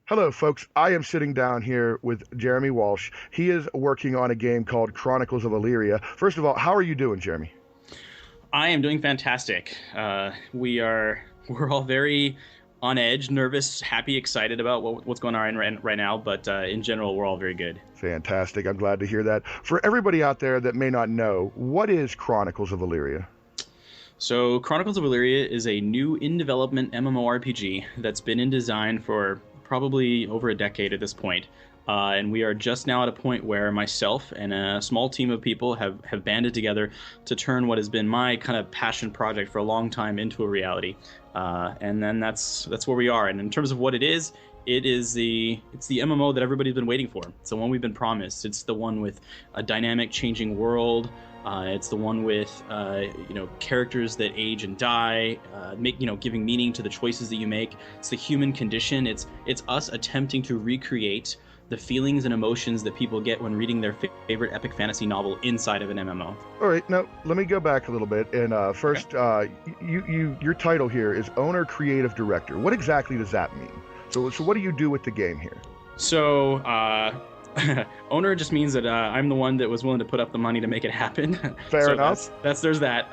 Hello, folks. I am sitting down here with Jeremy Walsh. He is working on a game called Chronicles of Elyria. First of all, how are you doing, Jeremy? I am doing fantastic. We're all very on edge, nervous, happy, excited about what's going on right now. But in general, we're all very good. Fantastic. I'm glad to hear that. For everybody out there that may not know, what is Chronicles of Elyria? So, Chronicles of Elyria is a new in development MMORPG that's been in design for probably over a decade at this point. And we are just now at a point where myself and a small team of people have banded together to turn what has been my kind of passion project for a long time into a reality. And then that's where we are. And in terms of what it is, it's the MMO that everybody's been waiting for. It's the one we've been promised. It's the one with a dynamic, changing world. It's the one with characters that age and die, giving meaning to the choices that you make. It's the human condition. It's us attempting to recreate the feelings and emotions that people get when reading their favorite epic fantasy novel inside of an MMO. All right, now let me go back a little bit. And first, Okay. your title here is Owner Creative Director. What exactly does that mean? So what do you do with the game here? So, owner just means that I'm the one that was willing to put up the money to make it happen. Fair So enough. there's that.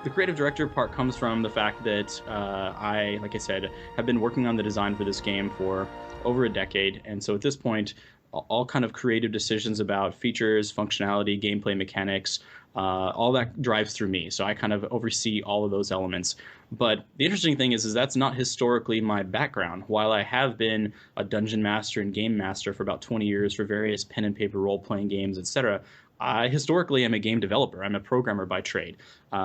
The creative director part comes from the fact that I, like I said, have been working on the design for this game for over a decade, and so at this point, all kind of creative decisions about features, functionality, gameplay mechanics, all that drives through me. So I kind of oversee all of those elements. But the interesting thing is that's not historically my background. While I have been a dungeon master and game master for about 20 years for various pen and paper role-playing games, etc., I historically am a game developer. I'm a programmer by trade,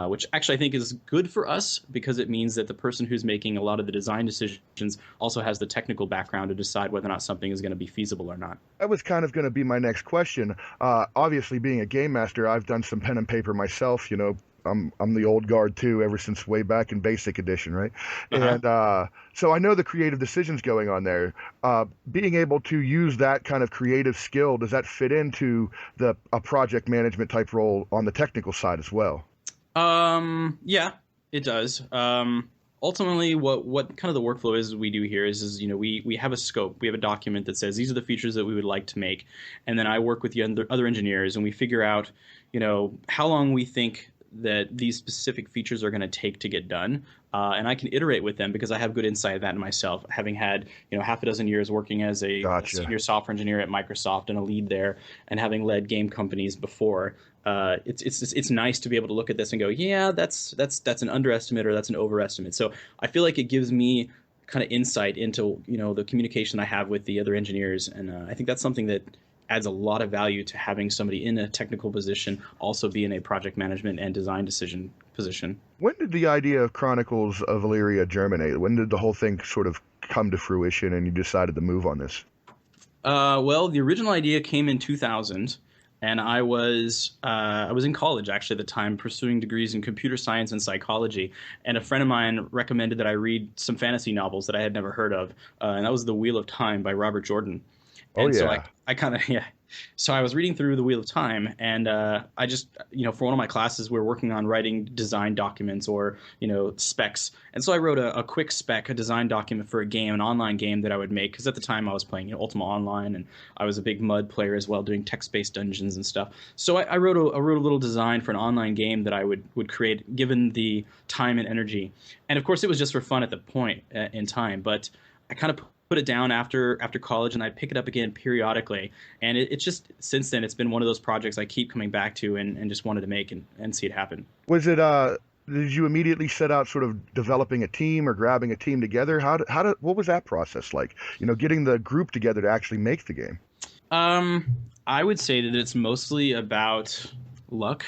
which actually I think is good for us because it means that the person who's making a lot of the design decisions also has the technical background to decide whether or not something is going to be feasible or not. That was kind of going to be my next question. Obviously, being a game master, I've done some pen and paper myself. I'm the old guard too, ever since way back in Basic Edition, right? Uh-huh. And so I know the creative decisions going on there. Being able to use that kind of creative skill, does that fit into a project management type role on the technical side as well? Yeah, it does. Ultimately, what kind of the workflow is we do here is we have a scope, we have a document that says these are the features that we would like to make, and then I work with the other engineers and we figure out how long we think that these specific features are going to take to get done. And I can iterate with them because I have good insight of that in myself, having had half a dozen years working as a Gotcha. senior software engineer at Microsoft and a lead there, and having led game companies before. It's nice to be able to look at this and go, yeah, that's an underestimate or that's an overestimate. So I feel like it gives me kind of insight into the communication I have with the other engineers, and I think that's something that adds a lot of value to having somebody in a technical position also be in a project management and design decision position. When did the idea of Chronicles of Elyria germinate? When did the whole thing sort of come to fruition and you decided to move on this? Well, the original idea came in 2000, and I was in college actually at the time, pursuing degrees in computer science and psychology. And a friend of mine recommended that I read some fantasy novels that I had never heard of, and that was The Wheel of Time by Robert Jordan. Oh And so yeah. I kind of yeah. So I was reading through The Wheel of Time, and I just for one of my classes we were working on writing design documents or specs, and so I wrote a quick spec, a design document for a game, an online game that I would make because at the time I was playing Ultima Online, and I was a big MUD player as well, doing text-based dungeons and stuff. So I wrote a little design for an online game that I would create given the time and energy, and of course it was just for fun at the point in time, but I kind of put it down after college, and I pick it up again periodically. And it's just since then it's been one of those projects I keep coming back to and just wanted to make and see it happen. Was it did you immediately set out sort of developing a team or grabbing a team together? What was that process like? Getting the group together to actually make the game. I would say that it's mostly about luck.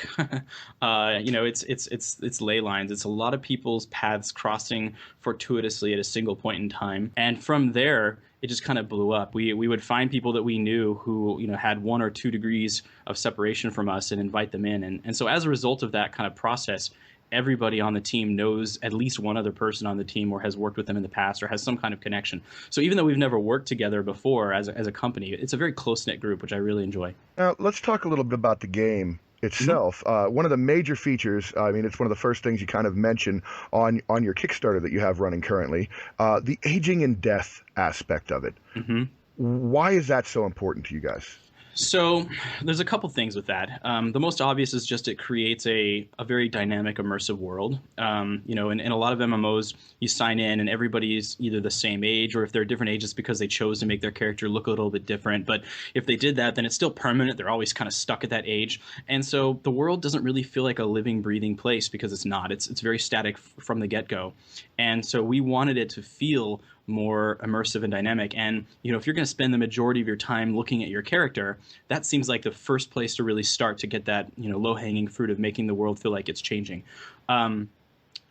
It's ley lines. It's a lot of people's paths crossing fortuitously at a single point in time, and from there it just kind of blew up. We would find people that we knew who had 1 or 2 degrees of separation from us and invite them in, and so as a result of that kind of process, everybody on the team knows at least one other person on the team or has worked with them in the past or has some kind of connection. So even though we've never worked together before as a company, it's a very close-knit group, which I really enjoy. Now let's talk a little bit about the game Mhm. itself. One of the major features, I mean, it's one of the first things you kind of mention on your Kickstarter that you have running currently, the aging and death aspect of it. Mhm. Why is that so important to you guys? So there's a couple things with that. The most obvious is just it creates a very dynamic, immersive world. In a lot of MMOs, you sign in and everybody's either the same age, or if they're different ages because they chose to make their character look a little bit different. But if they did that, then it's still permanent. They're always kind of stuck at that age. And so the world doesn't really feel like a living, breathing place because it's not. It's very static from the get-go. And so we wanted it to feel more immersive and dynamic. And if you're going to spend the majority of your time looking at your character, that seems like the first place to really start to get that low-hanging fruit of making the world feel like it's changing.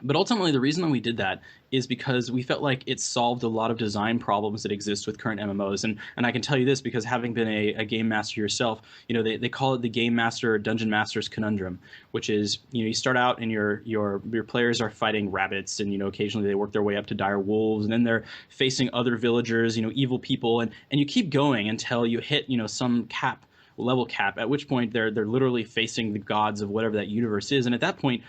But ultimately, the reason that we did that is because we felt like it solved a lot of design problems that exist with current MMOs. And I can tell you this because having been a game master yourself, they call it the game master or dungeon master's conundrum, which is, you start out and your players are fighting rabbits, and, occasionally they work their way up to dire wolves, and then they're facing other villagers, evil people, and you keep going until you hit, some level cap, at which point they're literally facing the gods of whatever that universe is. And at that point,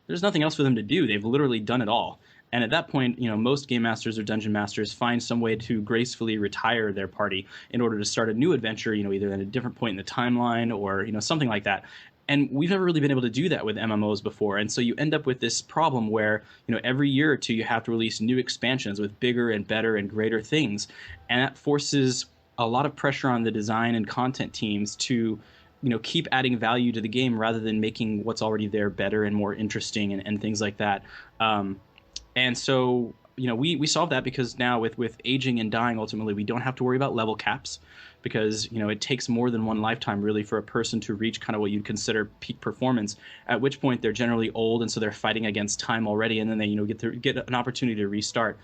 there's nothing else for them to do. They've literally done it all. And at that point, most game masters or dungeon masters find some way to gracefully retire their party in order to start a new adventure, either at a different point in the timeline or, something like that. And we've never really been able to do that with MMOs before. And so you end up with this problem where, every year or two you have to release new expansions with bigger and better and greater things. And that forces a lot of pressure on the design and content teams to keep adding value to the game rather than making what's already there better and more interesting and things like that. And so, we solved that because now with aging and dying, ultimately, we don't have to worry about level caps because, it takes more than one lifetime really for a person to reach kind of what you'd consider peak performance, at which point they're generally old. And so they're fighting against time already. And then they, get an opportunity to restart.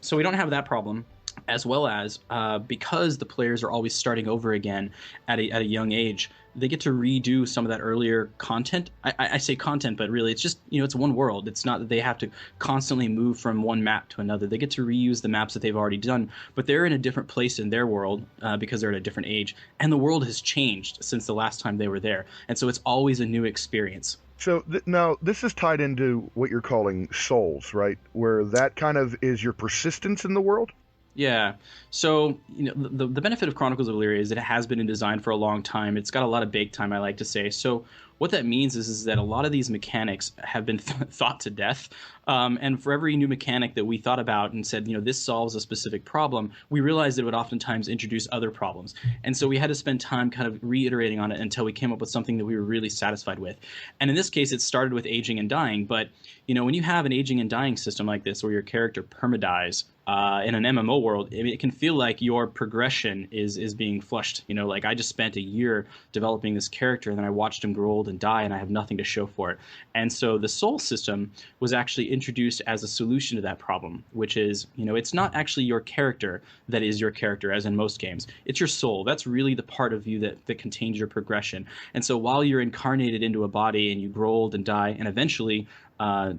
So we don't have that problem. As well as because the players are always starting over again at a young age, they get to redo some of that earlier content. I say content, but really it's just, it's one world. It's not that they have to constantly move from one map to another. They get to reuse the maps that they've already done, but they're in a different place in their world because they're at a different age. And the world has changed since the last time they were there. And so it's always a new experience. So now this is tied into what you're calling souls, right? Where that kind of is your persistence in the world? Yeah. So, the benefit of Chronicles of Elyria is that it has been in design for a long time. It's got a lot of bake time, I like to say. So what that means is that a lot of these mechanics have been thought to death. And for every new mechanic that we thought about and said, this solves a specific problem, we realized it would oftentimes introduce other problems. And so we had to spend time kind of reiterating on it until we came up with something that we were really satisfied with. And in this case, it started with aging and dying. But, when you have an aging and dying system like this where your character permadies, in an MMO world, I mean, it can feel like your progression is being flushed. Like I just spent a year developing this character, and then I watched him grow old and die, and I have nothing to show for it. And so the soul system was actually introduced as a solution to that problem, which is, it's not actually your character that is your character, as in most games. It's your soul. That's really the part of you that contains your progression. And so while you're incarnated into a body and you grow old and die, and eventually, it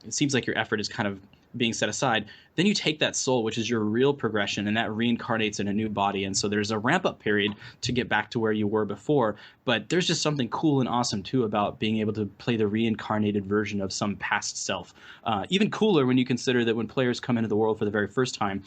seems like your effort is kind of being set aside, then you take that soul, which is your real progression, and that reincarnates in a new body. And so there's a ramp up period to get back to where you were before. But there's just something cool and awesome too about being able to play the reincarnated version of some past self. Even cooler when you consider that when players come into the world for the very first time,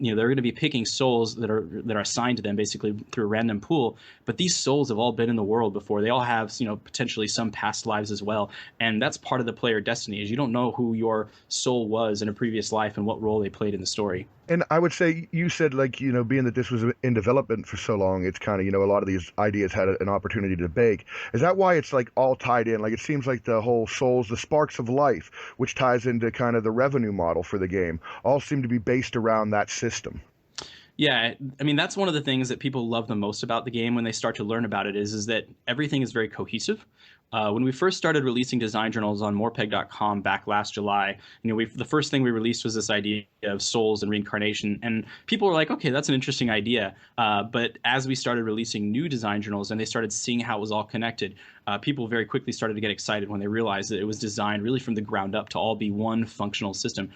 they're going to be picking souls that are assigned to them basically through a random pool. But these souls have all been in the world before. They all have, potentially some past lives as well. And that's part of the player destiny, is you don't know who your soul was in a previous life and what role they played in the story. And I would say, you said, like, being that this was in development for so long, it's kind of, a lot of these ideas had an opportunity to bake. Is that why it's like all tied in? Like, it seems like the whole souls, the sparks of life, which ties into kind of the revenue model for the game, all seem to be based around that system. Yeah, I mean, that's one of the things that people love the most about the game when they start to learn about it is that everything is very cohesive. When we first started releasing design journals on morepeg.com back last July, the first thing we released was this idea of souls and reincarnation, and people were like, okay, that's an interesting idea. But as we started releasing new design journals and they started seeing how it was all connected, people very quickly started to get excited when they realized that it was designed really from the ground up to all be one functional system.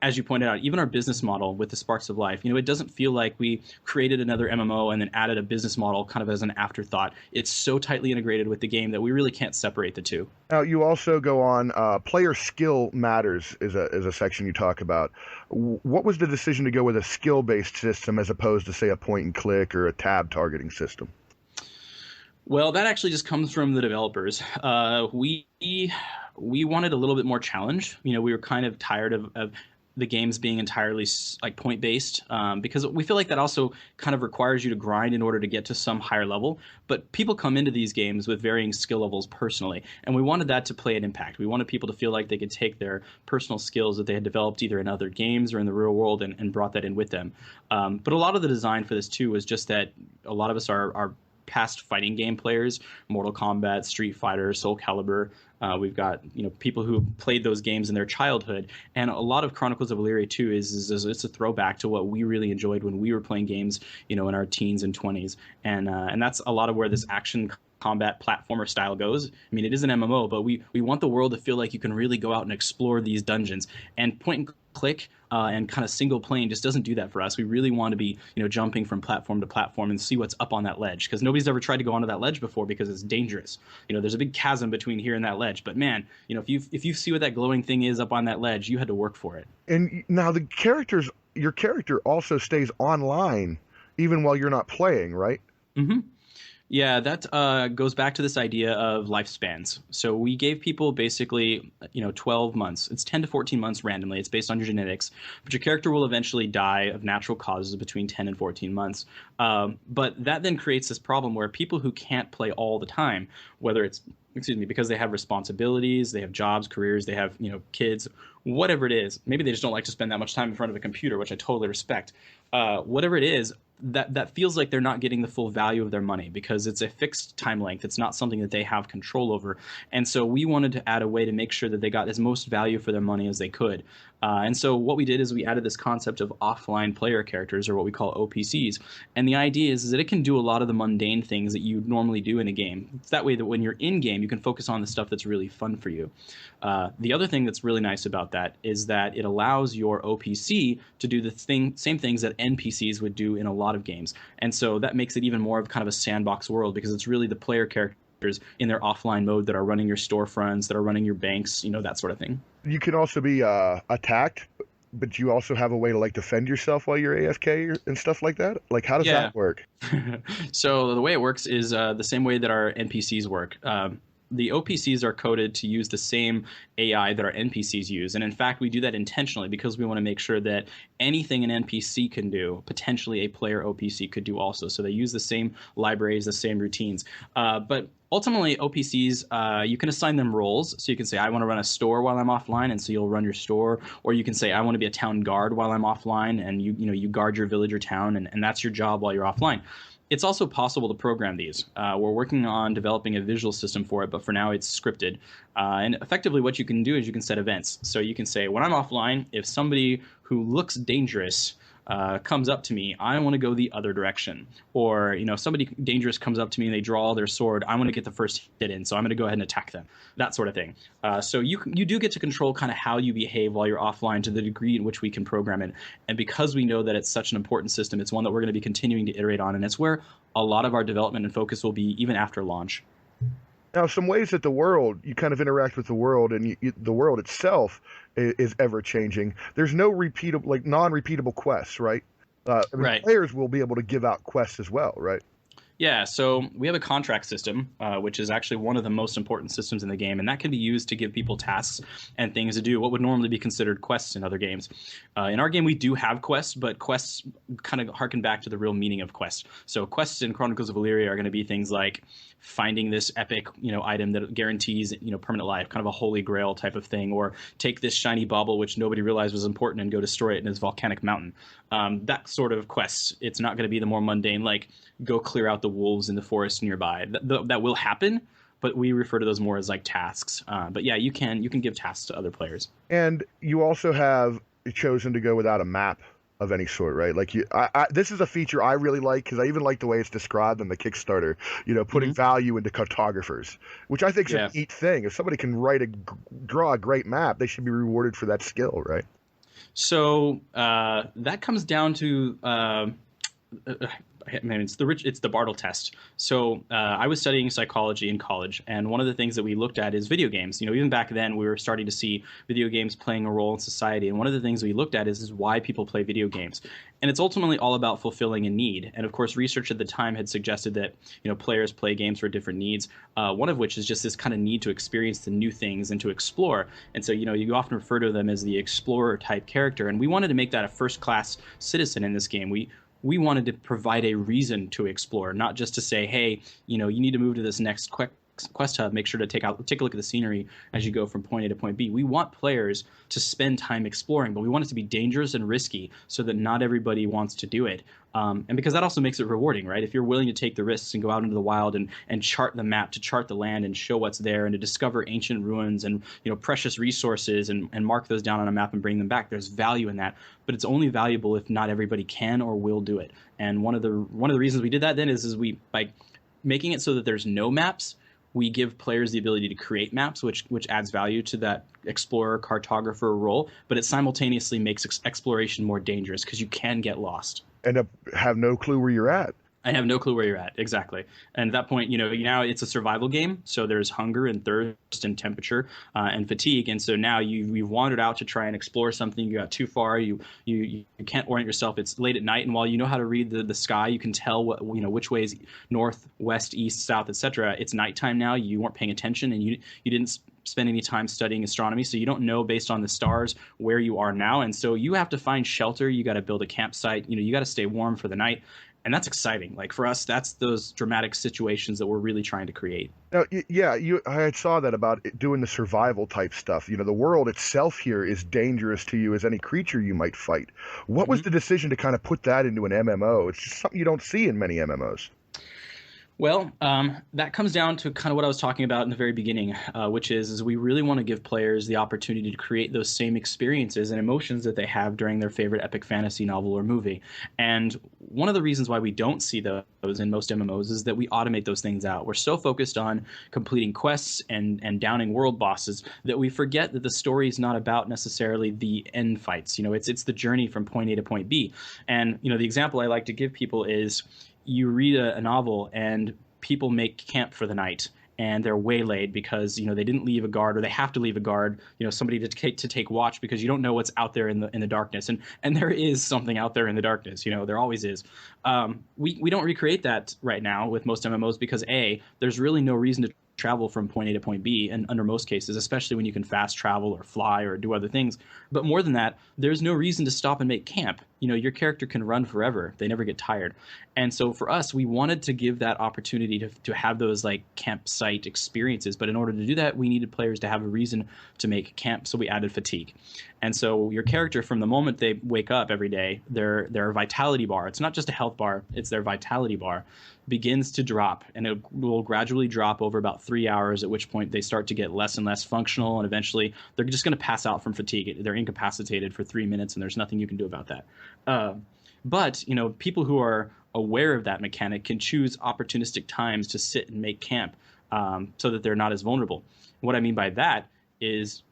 as you pointed out, even our business model with the Sparks of Life, it doesn't feel like we created another MMO and then added a business model kind of as an afterthought. It's so tightly integrated with the game that we really can't separate the two. Now, you also go on, player skill matters is a section you talk about. What was the decision to go with a skill-based system as opposed to, say, a point-and-click or a tab targeting system? Well, that actually just comes from the developers. We wanted a little bit more challenge. We were kind of tired of the games being entirely like point based, because we feel like that also kind of requires you to grind in order to get to some higher level. But people come into these games with varying skill levels personally, and we wanted that to play an impact. We wanted people to feel like they could take their personal skills that they had developed either in other games or in the real world and brought that in with them. But a lot of the design for this too was just that a lot of us are past fighting game players, Mortal Kombat, Street Fighter, Soul Calibur. We've got people who played those games in their childhood, and a lot of Chronicles of Elyria too is it's a throwback to what we really enjoyed when we were playing games, in our teens and 20s, and that's a lot of where this action combat platformer style goes. I mean, it is an MMO, but we want the world to feel like you can really go out and explore these dungeons. And point and click and kind of single playing just doesn't do that for us. We really want to be, jumping from platform to platform and see what's up on that ledge, because nobody's ever tried to go onto that ledge before because it's dangerous. There's a big chasm between here and that ledge. But man, if you see what that glowing thing is up on that ledge, you had to work for it. And now your character also stays online even while you're not playing, right? Mm-hmm. Yeah, that goes back to this idea of lifespans. So we gave people basically, 12 months. It's 10 to 14 months randomly. It's based on your genetics. But your character will eventually die of natural causes between 10 and 14 months. But that then creates this problem where people who can't play all the time, whether it's, because they have responsibilities, they have jobs, careers, they have, kids, whatever it is. Maybe they just don't like to spend that much time in front of a computer, which I totally respect. Whatever it is, that feels like they're not getting the full value of their money because it's a fixed time length. It's not something that they have control over. And so we wanted to add a way to make sure that they got as most value for their money as they could. And so what we did is we added this concept of offline player characters, or what we call OPCs. And the idea is that it can do a lot of the mundane things that you normally do in a game. It's that way that when you're in game, you can focus on the stuff that's really fun for you. The other thing that's really nice about that is that it allows your OPC to do the same things that NPCs would do in a lot of games. And so that makes it even more of kind of a sandbox world, because it's really the player characters in their offline mode that are running your storefronts, that are running your banks, that sort of thing. You can also be attacked, but you also have a way to defend yourself while you're AFK and stuff like that. How does that work? So the way it works is the same way that our NPCs work. The OPCs are coded to use the same AI that our NPCs use. And in fact, we do that intentionally because we want to make sure that anything an NPC can do, potentially a player OPC could do also. So they use the same libraries, the same routines. But ultimately, OPCs, you can assign them roles. So you can say, I want to run a store while I'm offline, and so you'll run your store. Or you can say, I want to be a town guard while I'm offline, and you guard your village or town, and that's your job while you're offline. It's also possible to program these. We're working on developing a visual system for it, but for now it's scripted. And effectively what you can do is you can set events. So you can say, when I'm offline, if somebody who looks dangerous comes up to me, I want to go the other direction. Or, if somebody dangerous comes up to me and they draw their sword, I want to get the first hit in, so I'm going to go ahead and attack them. That sort of thing. So you do get to control kind of how you behave while you're offline to the degree in which we can program it. And because we know that it's such an important system, it's one that we're going to be continuing to iterate on, and it's where a lot of our development and focus will be even after launch. Now, some ways that you kind of interact with the world, and the world itself is ever changing. There's no non-repeatable quests, right? Right. Players will be able to give out quests as well, right? Yeah, so we have a contract system, which is actually one of the most important systems in the game, and that can be used to give people tasks and things to do, what would normally be considered quests in other games. In our game, we do have quests, but quests kind of harken back to the real meaning of quests. So quests in Chronicles of Elyria are going to be things like finding this epic, item that guarantees, permanent life, kind of a holy grail type of thing, or take this shiny bauble, which nobody realized was important, and go destroy it in this volcanic mountain. That sort of quests. It's not going to be the more mundane, like go clear out the wolves in the forest nearby. That will happen, but we refer to those more as like tasks. But yeah, you can give tasks to other players. And you also have chosen to go without a map of any sort, right? This is a feature I really like, because I even like the way it's described in the Kickstarter, putting value into cartographers, which I think is a neat thing. If somebody can draw a great map, they should be rewarded for that skill, right? So that comes down to man, it's the Bartle test. So I was studying psychology in college, and one of the things that we looked at is video games. You know, even back then, we were starting to see video games playing a role in society, and one of the things we looked at is why people play video games, and it's ultimately all about fulfilling a need. And of course, research at the time had suggested that players play games for different needs. One of which is just this kind of need to experience the new things and to explore. And so you often refer to them as the explorer type character, and we wanted to make that a first class citizen in this game. We wanted to provide a reason to explore, not just to say, hey, you need to move to this next quest hub. Make sure to take a look at the scenery as you go from point A to point B. We want players to spend time exploring, but we want it to be dangerous and risky so that not everybody wants to do it. And because that also makes it rewarding, right? If you're willing to take the risks and go out into the wild and chart the map, to chart the land and show what's there, and to discover ancient ruins and precious resources and mark those down on a map and bring them back, there's value in that. But it's only valuable if not everybody can or will do it. And one of the reasons we did that then is we, by making it so that there's no maps, we give players the ability to create maps, which adds value to that explorer cartographer role, but it simultaneously makes exploration more dangerous because you can get lost. End up have no clue where you're at. I have no clue where you're at, exactly. And at that point, now it's a survival game, so there's hunger and thirst and temperature and fatigue, and so now you've wandered out to try and explore something. You got too far. You can't orient yourself. It's late at night, and while you know how to read the sky, you can tell which way is north, west, east, south, etc. It's nighttime now. You weren't paying attention, and you didn't spend any time studying astronomy, so you don't know based on the stars where you are now, and so you have to find shelter. You got to build a campsite. You got to stay warm for the night. And that's exciting. Like for us, that's those dramatic situations that we're really trying to create. Now, yeah, I saw that about doing the survival type stuff. The world itself here is dangerous to you as any creature you might fight. What was the decision to kind of put that into an MMO? It's just something you don't see in many MMOs. Well, that comes down to kind of what I was talking about in the very beginning, which is we really want to give players the opportunity to create those same experiences and emotions that they have during their favorite epic fantasy novel or movie. And one of the reasons why we don't see those in most MMOs is that we automate those things out. We're so focused on completing quests and downing world bosses that we forget that the story is not about necessarily the end fights. It's the journey from point A to point B. And the example I like to give people is, you read a novel and people make camp for the night and they're waylaid because they didn't leave a guard, or they have to leave a guard, somebody to take watch, because you don't know what's out there in the darkness, and there is something out there in the darkness. There always is. We don't recreate that right now with most MMOs because there's really no reason to travel from point A to point B, and under most cases, especially when you can fast travel or fly or do other things. But more than that, there's no reason to stop and make camp. Your character can run forever. They never get tired. And so for us, we wanted to give that opportunity to have those like campsite experiences. But in order to do that, we needed players to have a reason to make camp. So we added fatigue. And so your character, from the moment they wake up every day, their vitality bar, it's not just a health bar, it's their vitality bar, begins to drop, and it will gradually drop over about 3 hours, at which point they start to get less and less functional, and eventually they're just going to pass out from fatigue. They're incapacitated for 3 minutes, and there's nothing you can do about that. But people who are aware of that mechanic can choose opportunistic times to sit and make camp, so that they're not as vulnerable. What I mean by that is,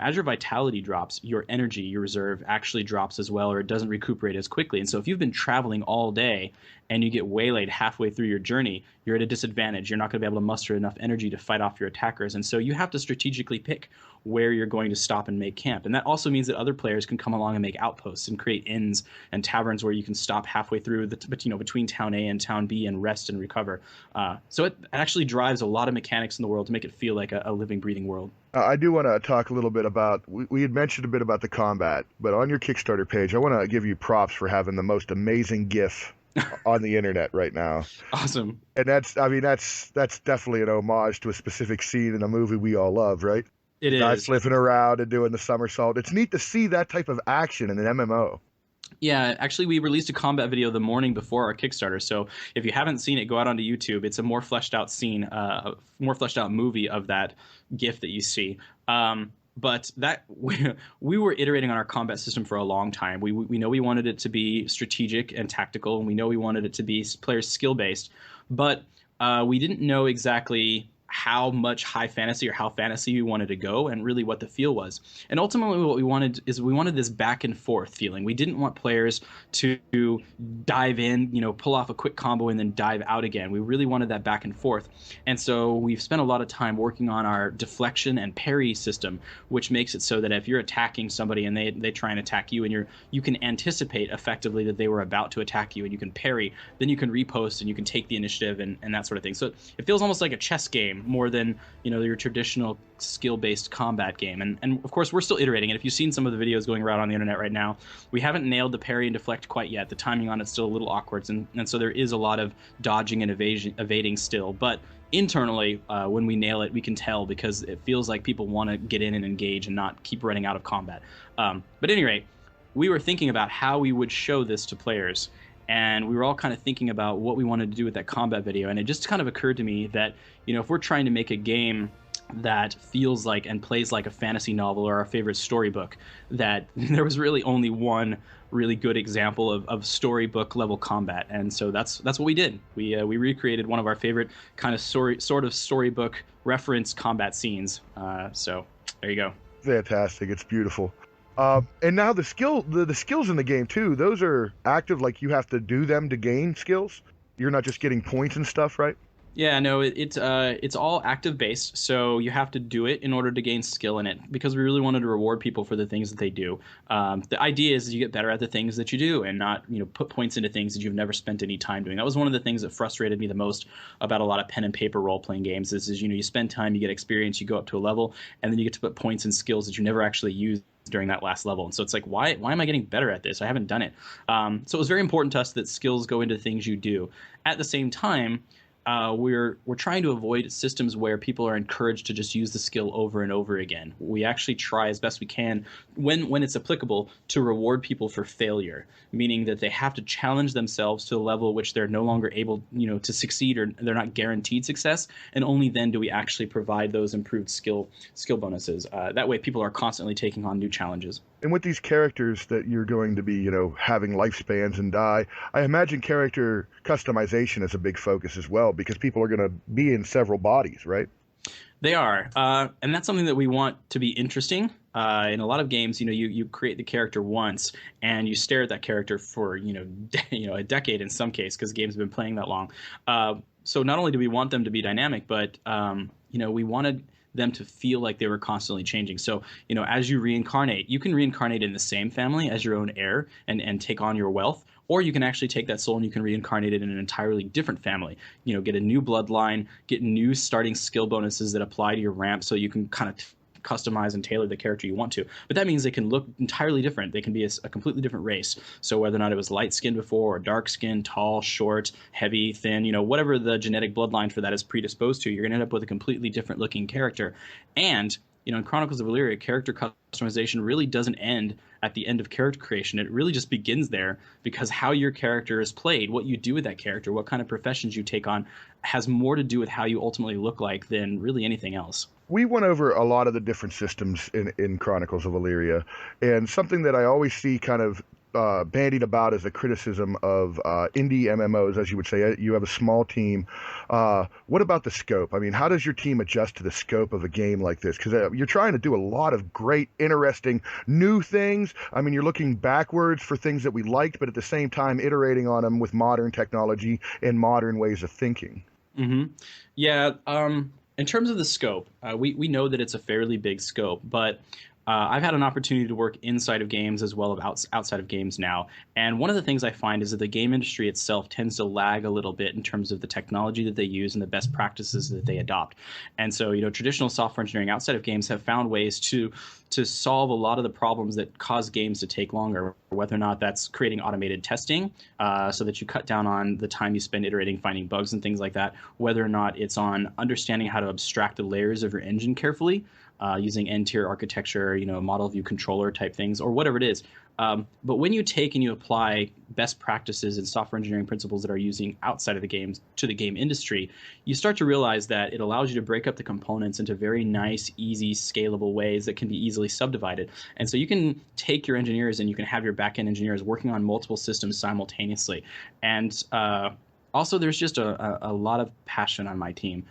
as your vitality drops, your energy, your reserve, actually drops as well, or it doesn't recuperate as quickly. And so if you've been traveling all day and you get waylaid halfway through your journey, you're at a disadvantage. You're not going to be able to muster enough energy to fight off your attackers. And so you have to strategically pick where you're going to stop and make camp. And that also means that other players can come along and make outposts and create inns and taverns where you can stop halfway through between town A and town B and rest and recover. So it actually drives a lot of mechanics in the world to make it feel like a living, breathing world. I do want to talk a little bit about, we had mentioned a bit about the combat, but on your Kickstarter page, I want to give you props for having the most amazing GIF on the internet right now. Awesome. And that's definitely an homage to a specific scene in a movie we all love, right? It is. Guys flipping around and doing the somersault. It's neat to see that type of action in an MMO. Yeah, actually, we released a combat video the morning before our Kickstarter. So if you haven't seen it, go out onto YouTube. It's a more fleshed out scene, a more fleshed out movie of that GIF that you see. But that we were iterating on our combat system for a long time. We know we wanted it to be strategic and tactical, and we know we wanted it to be player skill based, but we didn't know exactly how much high fantasy or how fantasy we wanted to go, and really what the feel was. And ultimately what we wanted is we wanted this back and forth feeling. We didn't want players to dive in, pull off a quick combo and then dive out again. We really wanted that back and forth. And so we've spent a lot of time working on our deflection and parry system, which makes it so that if you're attacking somebody and they try and attack you, and you can anticipate effectively that they were about to attack you, and you can parry, then you can repost and you can take the initiative and that sort of thing. So it feels almost like a chess game more than your traditional skill-based combat game. And of course we're still iterating. And if you've seen some of the videos going around on the internet right now, we haven't nailed the parry and deflect quite yet. The timing on it's still a little awkward, and so there is a lot of dodging and evading still. But internally, when we nail it, we can tell, because it feels like people want to get in and engage and not keep running out of combat. But at any rate, we were thinking about how we would show this to players. And we were all kind of thinking about what we wanted to do with that combat video. And it just kind of occurred to me that, if we're trying to make a game that feels like and plays like a fantasy novel or our favorite storybook, that there was really only one really good example of storybook level combat. And so that's what we did. We recreated one of our favorite kind of sort of storybook reference combat scenes. So there you go. Fantastic. It's beautiful. And now the skills in the game too, those are active, like you have to do them to gain skills. You're not just getting points and stuff, right? Yeah, no, it's all active based, so you have to do it in order to gain skill in it, because we really wanted to reward people for the things that they do. The idea is you get better at the things that you do, and not put points into things that you've never spent any time doing. That was one of the things that frustrated me the most about a lot of pen and paper role playing games. Is you spend time, you get experience, you go up to a level, and then you get to put points and skills that you never actually use during that last level. And so it's like, why am I getting better at this? I haven't done it. So it was very important to us that skills go into things you do. At the same time, we're trying to avoid systems where people are encouraged to just use the skill over and over again. We actually try as best we can, when it's applicable, to reward people for failure, meaning that they have to challenge themselves to a level at which they're no longer able, to succeed, or they're not guaranteed success, and only then do we actually provide those improved skill bonuses. That way, people are constantly taking on new challenges. And with these characters that you're going to be, having lifespans and die, I imagine character customization is a big focus as well, because people are going to be in several bodies, right? They are, and that's something that we want to be interesting. In a lot of games, you create the character once and you stare at that character for a decade in some case, because games have been playing that long. So not only do we want them to be dynamic, but we wanted them to feel like they were constantly changing. So, as you reincarnate, you can reincarnate in the same family as your own heir and take on your wealth, or you can actually take that soul and you can reincarnate it in an entirely different family. Get a new bloodline, get new starting skill bonuses that apply to your ramp, so you can kind of customize and tailor the character you want to. But that means they can look entirely different. They can be a completely different race. So whether or not it was light skinned before, or dark skinned, tall, short, heavy, thin, whatever the genetic bloodline for that is predisposed to, you're going to end up with a completely different looking character. And in Chronicles of Elyria, character customization really doesn't end at the end of character creation. It really just begins there, because how your character is played, what you do with that character, what kind of professions you take on, has more to do with how you ultimately look like than really anything else. We went over a lot of the different systems in Chronicles of Elyria, and something that I always see kind of bandied about as a criticism of indie MMOs, as you would say. You have a small team. What about the scope? I mean, how does your team adjust to the scope of a game like this? Because you're trying to do a lot of great, interesting, new things. I mean, you're looking backwards for things that we liked, but at the same time iterating on them with modern technology and modern ways of thinking. Mm-hmm. Yeah. In terms of the scope, we know that it's a fairly big scope, but I've had an opportunity to work inside of games as well as outside of games now. And one of the things I find is that the game industry itself tends to lag a little bit in terms of the technology that they use and the best practices that they adopt. And so, traditional software engineering outside of games have found ways to solve a lot of the problems that cause games to take longer, whether or not that's creating automated testing so that you cut down on the time you spend iterating, finding bugs and things like that, whether or not it's on understanding how to abstract the layers of your engine carefully, using end-tier architecture, model view controller type things, or whatever it is. But when you take and you apply best practices and software engineering principles that are using outside of the games to the game industry, you start to realize that it allows you to break up the components into very nice, easy, scalable ways that can be easily subdivided. And so you can take your engineers and you can have your back-end engineers working on multiple systems simultaneously. And also, there's just a lot of passion on my team.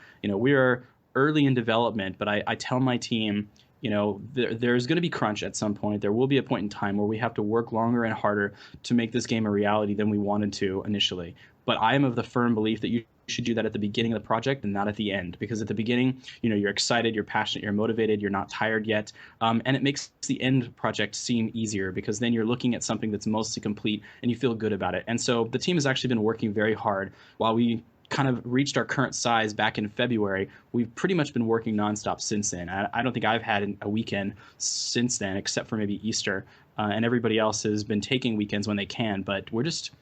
early in development, but I tell my team, there's going to be crunch at some point. There will be a point in time where we have to work longer and harder to make this game a reality than we wanted to initially. But I am of the firm belief that you should do that at the beginning of the project and not at the end, because at the beginning, you're excited, you're passionate, you're motivated, you're not tired yet, and it makes the end project seem easier, because then you're looking at something that's mostly complete and you feel good about it. And so the team has actually been working very hard. While we kind of reached our current size back in February, we've pretty much been working nonstop since then. I don't think I've had a weekend since then, except for maybe Easter, and everybody else has been taking weekends when they can. But we're just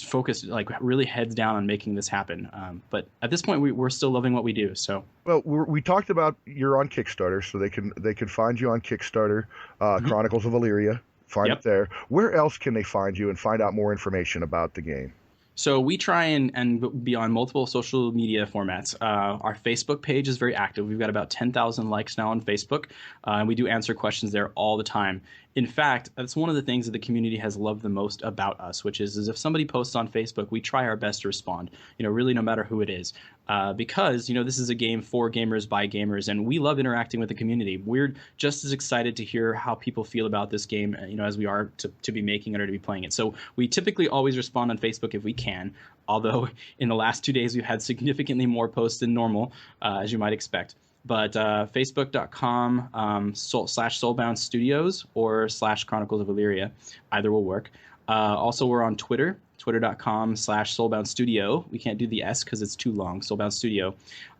focused, like really heads down on making this happen. But at this point, we're still loving what we do. So, well, we talked about you're on Kickstarter, so they can find you on Kickstarter, Chronicles of Elyria. Find it there. Where else can they find you and find out more information about the game? So we try and be on multiple social media formats. Our Facebook page is very active. We've got about 10,000 likes now on Facebook, and we do answer questions there all the time. In fact, that's one of the things that the community has loved the most about us, which is if somebody posts on Facebook, we try our best to respond, really no matter who it is. Because, this is a game for gamers by gamers, and we love interacting with the community. We're just as excited to hear how people feel about this game, as we are to be making it or to be playing it. So we typically always respond on Facebook if we can, although in the last 2 days we've had significantly more posts than normal, as you might expect. But facebook.com /Soulbound Studios or /Chronicles of Elyria, either will work. Also, we're on Twitter, twitter.com /Soulbound Studio. We can't do the S because it's too long, Soulbound Studio.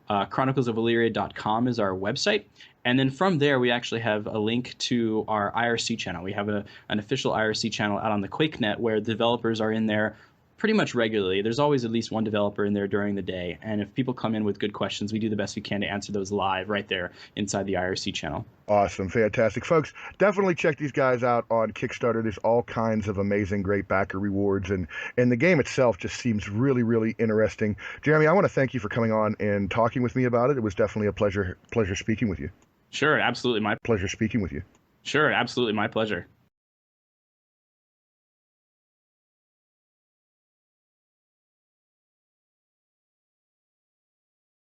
chroniclesofelyria.com is our website. And then from there, we actually have a link to our IRC channel. We have an official IRC channel out on the QuakeNet where developers are in there pretty much regularly. There's always at least one developer in there during the day. And if people come in with good questions, we do the best we can to answer those live right there inside the IRC channel. Awesome. Fantastic. Folks, definitely check these guys out on Kickstarter. There's all kinds of amazing, great backer rewards. And the game itself just seems really, really interesting. Jeremy, I want to thank you for coming on and talking with me about it. It was definitely a pleasure speaking with you. Sure. Absolutely. Pleasure speaking with you. Sure. Absolutely. My pleasure.